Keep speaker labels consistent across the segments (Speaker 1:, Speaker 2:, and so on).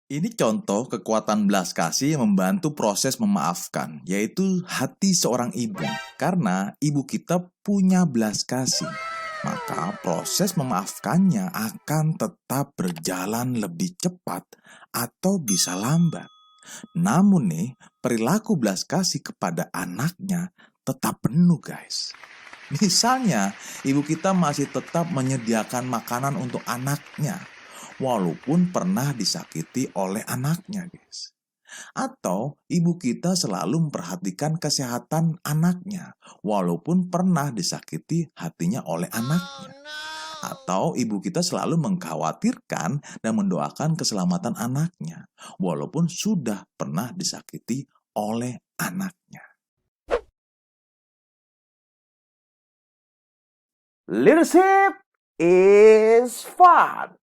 Speaker 1: Ini contoh kekuatan belas kasih yang membantu proses memaafkan, yaitu hati seorang ibu. Karena ibu kita punya belas kasih, maka proses memaafkannya akan tetap berjalan lebih cepat atau bisa lambat. Namun nih, perilaku belas kasih kepada anaknya tetap penuh, guys. Misalnya, ibu kita masih tetap menyediakan makanan untuk anaknya, walaupun pernah disakiti oleh anaknya, guys. Atau ibu kita selalu memperhatikan kesehatan anaknya, walaupun pernah disakiti hatinya oleh anaknya. Atau ibu kita selalu mengkhawatirkan dan mendoakan keselamatan anaknya, walaupun sudah pernah disakiti oleh anaknya.
Speaker 2: Leadership is fun.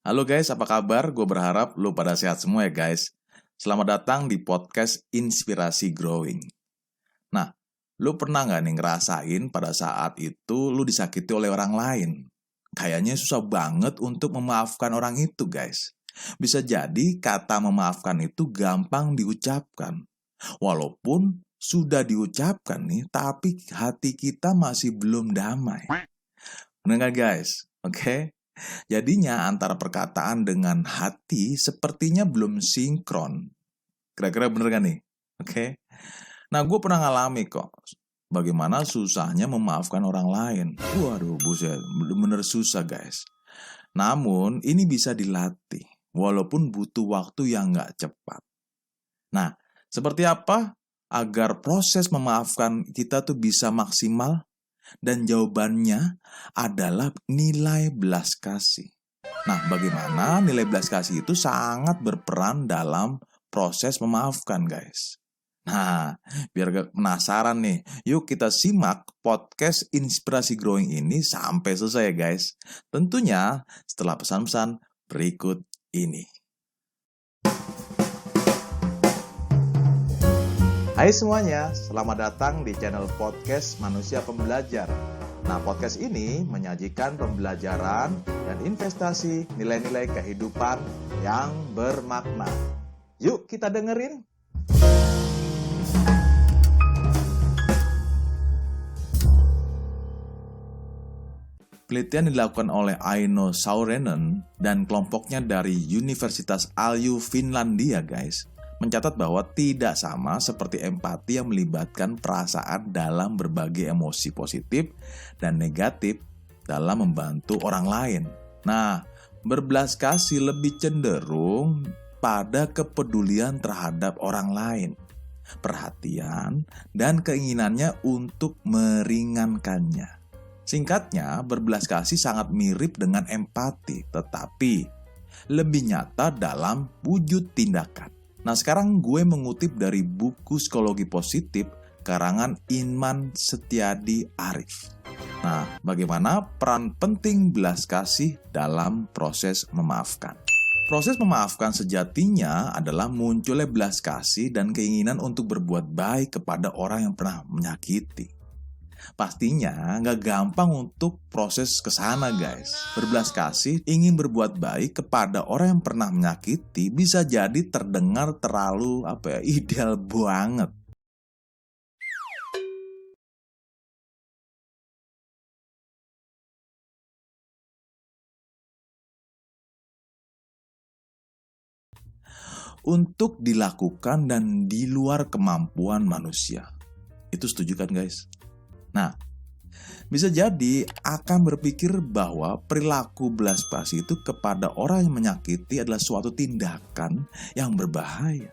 Speaker 1: Halo guys, apa kabar? Gue berharap lo pada sehat semua ya guys. Selamat datang di podcast Inspirasi Growing. Nah, lo pernah nggak nih ngerasain pada saat itu lo disakiti oleh orang lain? Kayaknya susah banget untuk memaafkan orang itu guys. Bisa jadi kata memaafkan itu gampang diucapkan. Walaupun sudah diucapkan nih, tapi hati kita masih belum damai. Benar nggak guys? Oke? Jadinya antara perkataan dengan hati sepertinya belum sinkron. Kira-kira bener kan nih? Oke? Nah, gue pernah ngalami kok. Bagaimana susahnya memaafkan orang lain. Waduh, buset. Bener-bener susah guys. Namun, ini bisa dilatih. Walaupun butuh waktu yang gak cepat. Nah, seperti apa agar proses memaafkan kita tuh bisa maksimal? Dan jawabannya adalah nilai belas kasih. Nah, bagaimana nilai belas kasih itu sangat berperan dalam proses memaafkan, guys. Nah, biar gak penasaran nih, yuk kita simak podcast Inspirasi Growing ini sampai selesai ya, guys. Tentunya setelah pesan-pesan berikut ini. Hai semuanya, selamat datang di channel podcast Manusia Pembelajar. Nah, podcast ini menyajikan pembelajaran dan investasi nilai-nilai kehidupan yang bermakna. Yuk kita dengerin. Penelitian dilakukan oleh Aino Saurinen dan kelompoknya dari Universitas Aalto Finlandia, guys, mencatat bahwa tidak sama seperti empati yang melibatkan perasaan dalam berbagai emosi positif dan negatif dalam membantu orang lain. Nah, berbelas kasih lebih cenderung pada kepedulian terhadap orang lain, perhatian, dan keinginannya untuk meringankannya. Singkatnya, berbelas kasih sangat mirip dengan empati, tetapi lebih nyata dalam wujud tindakan. Nah, sekarang gue mengutip dari buku Psikologi Positif karangan Inman Setiadi Arif. Nah, bagaimana peran penting belas kasih dalam proses memaafkan? Proses memaafkan sejatinya adalah munculnya belas kasih dan keinginan untuk berbuat baik kepada orang yang pernah menyakiti. Pastinya nggak gampang untuk proses ke sana guys. Berbelas kasih, ingin berbuat baik kepada orang yang pernah menyakiti bisa jadi terdengar terlalu ideal banget. Untuk dilakukan dan di luar kemampuan manusia. Itu setuju kan guys? Nah, bisa jadi akan berpikir bahwa perilaku belas kasih itu kepada orang yang menyakiti adalah suatu tindakan yang berbahaya.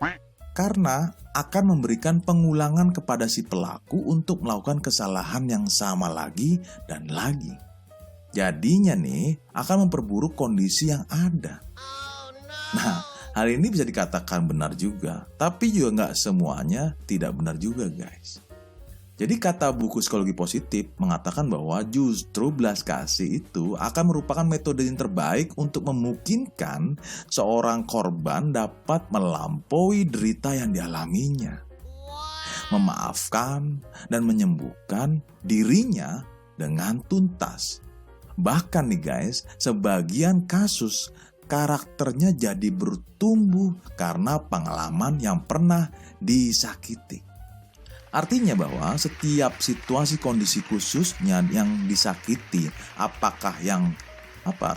Speaker 1: Karena akan memberikan pengulangan kepada si pelaku untuk melakukan kesalahan yang sama lagi dan lagi. Jadinya nih akan memperburuk kondisi yang ada. Nah, hal ini bisa dikatakan benar juga, tapi juga nggak semuanya tidak benar juga guys. Jadi kata buku Psikologi Positif mengatakan bahwa justru belas kasih itu akan merupakan metode yang terbaik untuk memungkinkan seorang korban dapat melampaui derita yang dialaminya. Memaafkan dan menyembuhkan dirinya dengan tuntas. Bahkan nih guys, sebagian kasus karakternya jadi bertumbuh karena pengalaman yang pernah disakiti. Artinya bahwa setiap situasi kondisi khususnya yang disakiti, apakah yang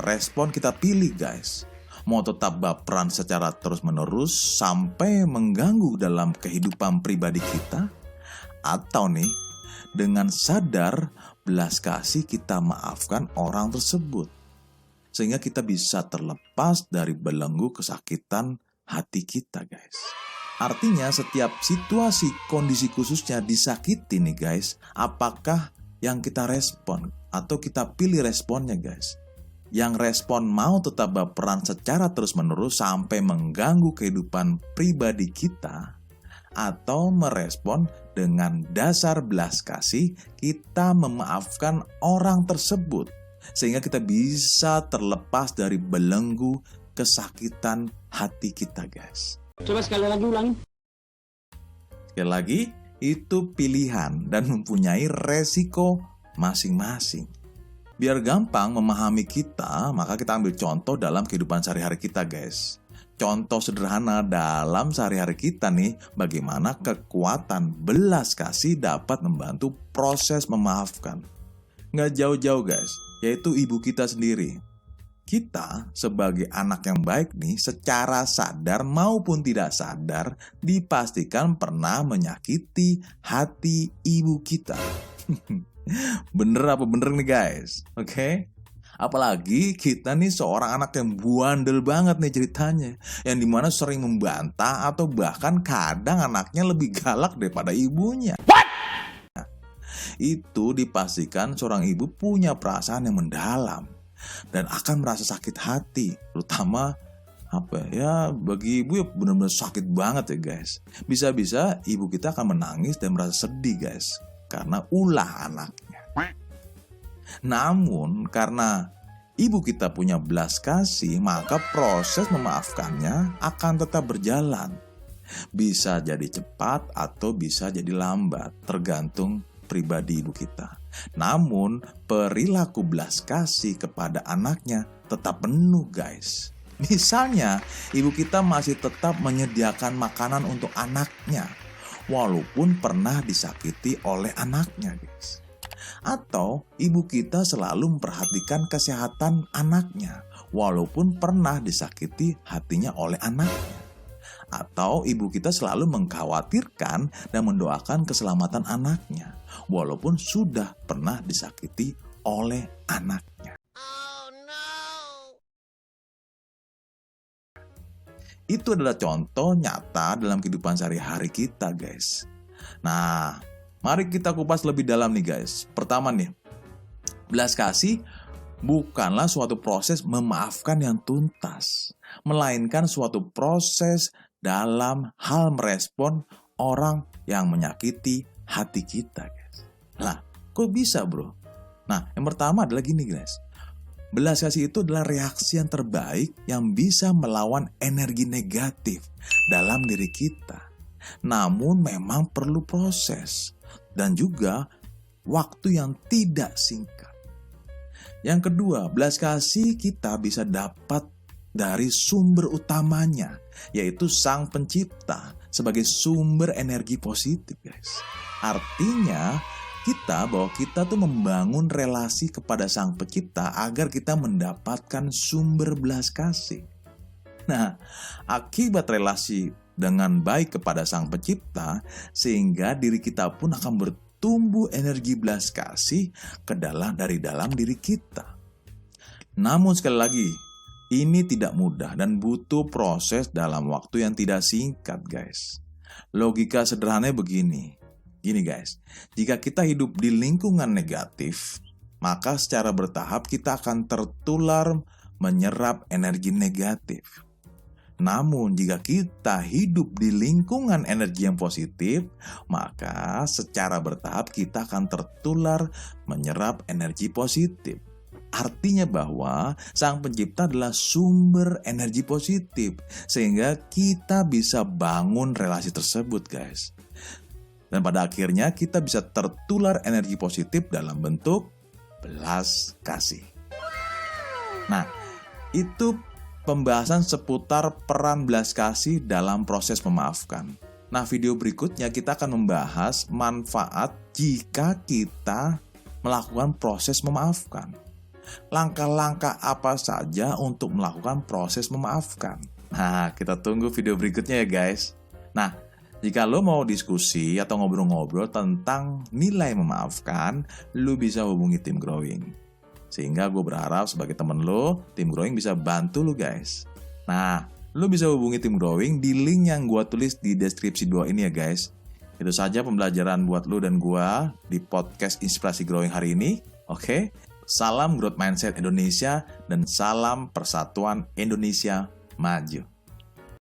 Speaker 1: respon kita pilih guys. Mau tetap baperan secara terus-menerus sampai mengganggu dalam kehidupan pribadi kita, atau nih dengan sadar belas kasih kita maafkan orang tersebut sehingga kita bisa terlepas dari belenggu kesakitan hati kita guys. Artinya setiap situasi kondisi khususnya disakiti nih guys, apakah yang kita respon atau kita pilih responnya guys. Yang respon mau tetap baperan secara terus-menerus sampai mengganggu kehidupan pribadi kita, atau merespon dengan dasar belas kasih kita memaafkan orang tersebut sehingga kita bisa terlepas dari belenggu kesakitan hati kita guys.
Speaker 3: Coba sekali lagi ulangin.
Speaker 1: Sekali lagi, itu pilihan dan mempunyai resiko masing-masing. Biar gampang memahami kita, maka kita ambil contoh dalam kehidupan sehari-hari kita guys. Contoh sederhana dalam sehari-hari kita nih, bagaimana kekuatan belas kasih dapat membantu proses memaafkan. Nggak jauh-jauh guys, yaitu ibu kita sendiri. Kita sebagai anak yang baik nih, secara sadar maupun tidak sadar, dipastikan pernah menyakiti hati ibu kita. Bener apa bener nih guys? Oke? Apalagi kita nih seorang anak yang bandel banget nih ceritanya, yang dimana sering membantah atau bahkan kadang anaknya lebih galak daripada ibunya. Nah, itu dipastikan seorang ibu punya perasaan yang mendalam dan akan merasa sakit hati, terutama bagi ibu ya benar-benar sakit banget ya guys. Bisa-bisa ibu kita akan menangis dan merasa sedih guys karena ulah anaknya. Namun karena ibu kita punya belas kasih, maka proses memaafkannya akan tetap berjalan. Bisa jadi cepat atau bisa jadi lambat, tergantung pribadi ibu kita. Namun perilaku belas kasih kepada anaknya tetap penuh guys. Misalnya ibu kita masih tetap menyediakan makanan untuk anaknya walaupun pernah disakiti oleh anaknya guys. Atau ibu kita selalu memperhatikan kesehatan anaknya walaupun pernah disakiti hatinya oleh anaknya. Atau ibu kita selalu mengkhawatirkan dan mendoakan keselamatan anaknya walaupun sudah pernah disakiti oleh anaknya. Oh, no. Itu adalah contoh nyata dalam kehidupan sehari-hari kita guys. Nah, mari kita kupas lebih dalam nih guys. Pertama nih, belas kasih bukanlah suatu proses memaafkan yang tuntas, melainkan suatu proses dalam hal merespon orang yang menyakiti hati kita guys. Lah, kok bisa bro? Nah, yang pertama adalah gini guys. Belas kasih itu adalah reaksi yang terbaik yang bisa melawan energi negatif dalam diri kita. Namun memang perlu proses dan juga waktu yang tidak singkat. Yang kedua, belas kasih kita bisa dapat dari sumber utamanya, yaitu Sang Pencipta sebagai sumber energi positif guys. Artinya bahwa kita tuh membangun relasi kepada Sang Pencipta agar kita mendapatkan sumber belas kasih. Nah, akibat relasi dengan baik kepada Sang Pencipta, sehingga diri kita pun akan bertumbuh energi belas kasih dari dalam diri kita. Namun sekali lagi, ini tidak mudah dan butuh proses dalam waktu yang tidak singkat guys. Logika sederhananya begini. Gini guys, jika kita hidup di lingkungan negatif, maka secara bertahap kita akan tertular menyerap energi negatif. Namun jika kita hidup di lingkungan energi yang positif, maka secara bertahap kita akan tertular menyerap energi positif. Artinya bahwa Sang Pencipta adalah sumber energi positif, sehingga kita bisa bangun relasi tersebut guys. Dan pada akhirnya kita bisa tertular energi positif dalam bentuk belas kasih. Nah, itu pembahasan seputar peran belas kasih dalam proses memaafkan. Nah, video berikutnya kita akan membahas manfaat jika kita melakukan proses memaafkan. Langkah-langkah apa saja untuk melakukan proses memaafkan. Nah, kita tunggu video berikutnya ya guys. Nah, jika lo mau diskusi atau ngobrol-ngobrol tentang nilai memaafkan, lo bisa hubungi tim Growing. Sehingga gue berharap sebagai temen lo, tim Growing bisa bantu lo guys. Nah, lo bisa hubungi tim Growing di link yang gue tulis di deskripsi bawah ini ya guys. Itu saja pembelajaran buat lo dan gue di podcast Inspirasi Growing hari ini. Oke, salam growth mindset Indonesia dan salam persatuan Indonesia maju.